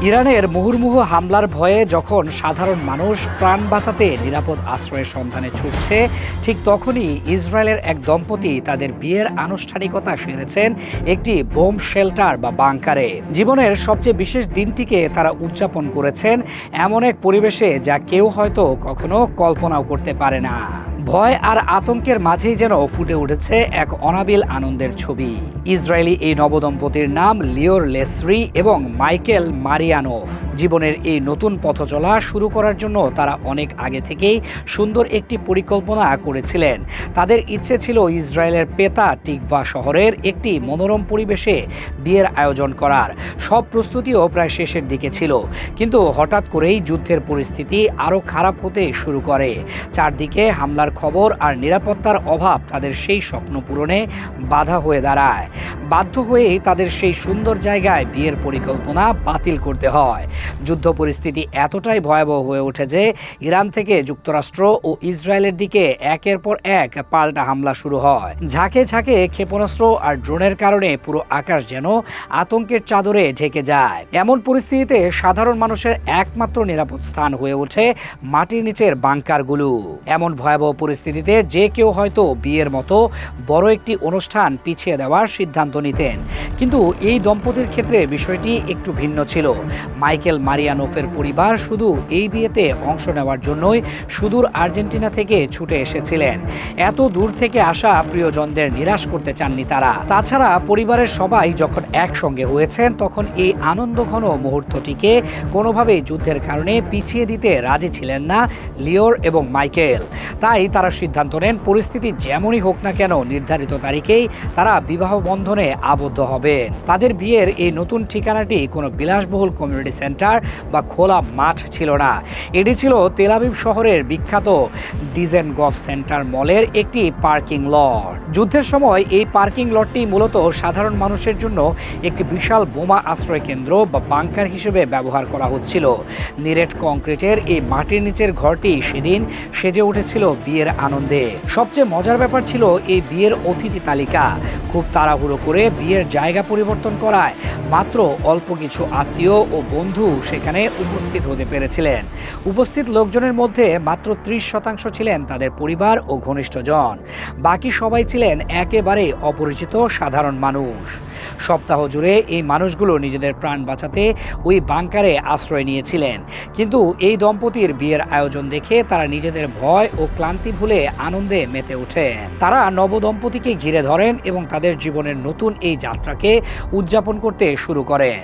ইরানের মুহুর্মুহু হামলার ভয়ে যখন সাধারণ মানুষ প্রাণ বাঁচাতে নিরাপদ আশ্রয়ের সন্ধানে ছুটছে, ঠিক তখনই ইসরায়েলের এক দম্পতি তাদের বিয়ের আনুষ্ঠানিকতা সেরেছেন একটি বোম শেল্টার বা বাংকারে। জীবনের সবচেয়ে বিশেষ দিনটিকে তারা উদযাপন করেছেন এমন এক পরিবেশে যা কেউ হয়তো কখনো কল্পনাও করতে পারে না। ভয় আর আতঙ্কের মাঝেই যেন ফুটে উঠেছে এক অনাবিল আনন্দের ছবি। ইসরায়েলি এই নবদম্পতির নাম লিওর লেসরি এবং মাইকেল মারিয়ানোভ। জীবনের এই নতুন পথচলা শুরু করার জন্য তারা অনেক আগে থেকেই সুন্দর একটি পরিকল্পনা করেছিলেন। তাদের ইচ্ছে ছিল ইসরায়েলের পেতা টিকভা শহরের একটি মনোরম পরিবেশে বিয়ের আয়োজন করার। সব প্রস্তুতিও প্রায় শেষের দিকে ছিল, কিন্তু হঠাৎ করেই যুদ্ধের পরিস্থিতি আরও খারাপ হতে শুরু করে। চারদিকে হামলার খবর আর নিরাপত্তার অভাব তাদের সেই স্বপ্ন পূরণে বাধা হয়ে দাঁড়ায়। বাধ্য হয়েই তাদের সেই সুন্দর জায়গায় বিয়ের পরিকল্পনা বাতিল করতে হয়। যুদ্ধ পরিস্থিতি এতটাই ভয়াবহ হয়ে ওঠে যে ইরান থেকে যুক্তরাষ্ট্র ও ইসরায়েলের দিকে একের পর এক পাল্টা হামলা শুরু হয়। ঝাঁকে ঝাঁকে ক্ষেপণাস্ত্র আর ড্রোনের কারণে পুরো আকাশ যেন আতঙ্কের চাদরে ঢেকে যায়। এমন পরিস্থিতিতে সাধারণ মানুষের একমাত্র নিরাপদ স্থান হয়ে ওঠে মাটির নিচের বাংকারগুলো। এমন ভয়াবহ পরিস্থিতিতে যে কেউ হয়তো বিয়ের মতো বড় একটি অনুষ্ঠান পিছিয়ে দেওয়ার সিদ্ধান্ত নিতেন, কিন্তু এই দম্পতির ক্ষেত্রে বিষয়টি একটু ভিন্ন ছিল। মাইকেল মারিয়ানোফের পরিবার শুধু এই বিয়েতে অংশ নেওয়ার জন্যই সুদূর আর্জেন্টিনা থেকে ছুটে এসেছিলেন। এত দূর থেকে আসা প্রিয়জনদের নিরাশ করতে চাননি তারা। তাছাড়া পরিবারের সবাই যখন একসঙ্গে হয়েছেন, তখন এই আনন্দঘন মুহূর্তটিকে কোনোভাবেই যুদ্ধের কারণে পিছিয়ে দিতে রাজি ছিলেন না লিওর এবং মাইকেল। তাই তারা সিদ্ধান্ত নেন পরিস্থিতি যেমনই হোক না কেন নির্ধারিত তারিখেই তারা বিবাহ বন্ধনে আবদ্ধ হবেন। তাদের বিয়ের এই নতুন ঠিকানাটি কোনো বিলাসবহুল কমিউনিটি সেন্টার বা খোলা মাঠ ছিল না। এটি ছিল তেল আবিব শহরের বিখ্যাত ডিজেনগফ সেন্টার মলের একটি পার্কিং লট। যুদ্ধের সময় এই পার্কিং লটটি মূলত সাধারণ মানুষের জন্য একটি বিশাল বোমা আশ্রয় কেন্দ্র বা বাংকার হিসেবে ব্যবহার করা হচ্ছিল। নিরেট কংক্রিটের এই মাটির নিচের ঘরটি সেদিন সেজে উঠেছিল বিয়ের আনন্দে। সবচেয়ে মজার ব্যাপার ছিল এই বিয়ের অতিথি তালিকা। খুব তাড়াহুড়ো করে বিয়ের জায়গা পরিবর্তন করায় মাত্র অল্প কিছু আত্মীয় ও বন্ধু সেখানে উপস্থিত হতে পেরেছিলেন। উপস্থিত লোকজনের মধ্যে মাত্র 30% ছিলেন তাদের পরিবার ও ঘনিষ্ঠজন। বাকি সবাই ছিলেন একেবারে অপরিচিত সাধারণ মানুষ। সপ্তাহ জুড়ে এই মানুষগুলো নিজেদের প্রাণ বাঁচাতে ওই বাংকারে আশ্রয় নিয়েছিলেন, কিন্তু এই দম্পতির বিয়ের আয়োজন দেখে তারা নিজেদের ভয় ও ক্লান্তি ভুলে আনন্দে মেতে ওঠেন। তারা নবদম্পতিকে ঘিরে ধরেন এবং তাদের জীবনের নতুন এই যাত্রাকে উদযাপন করতে শুরু করেন।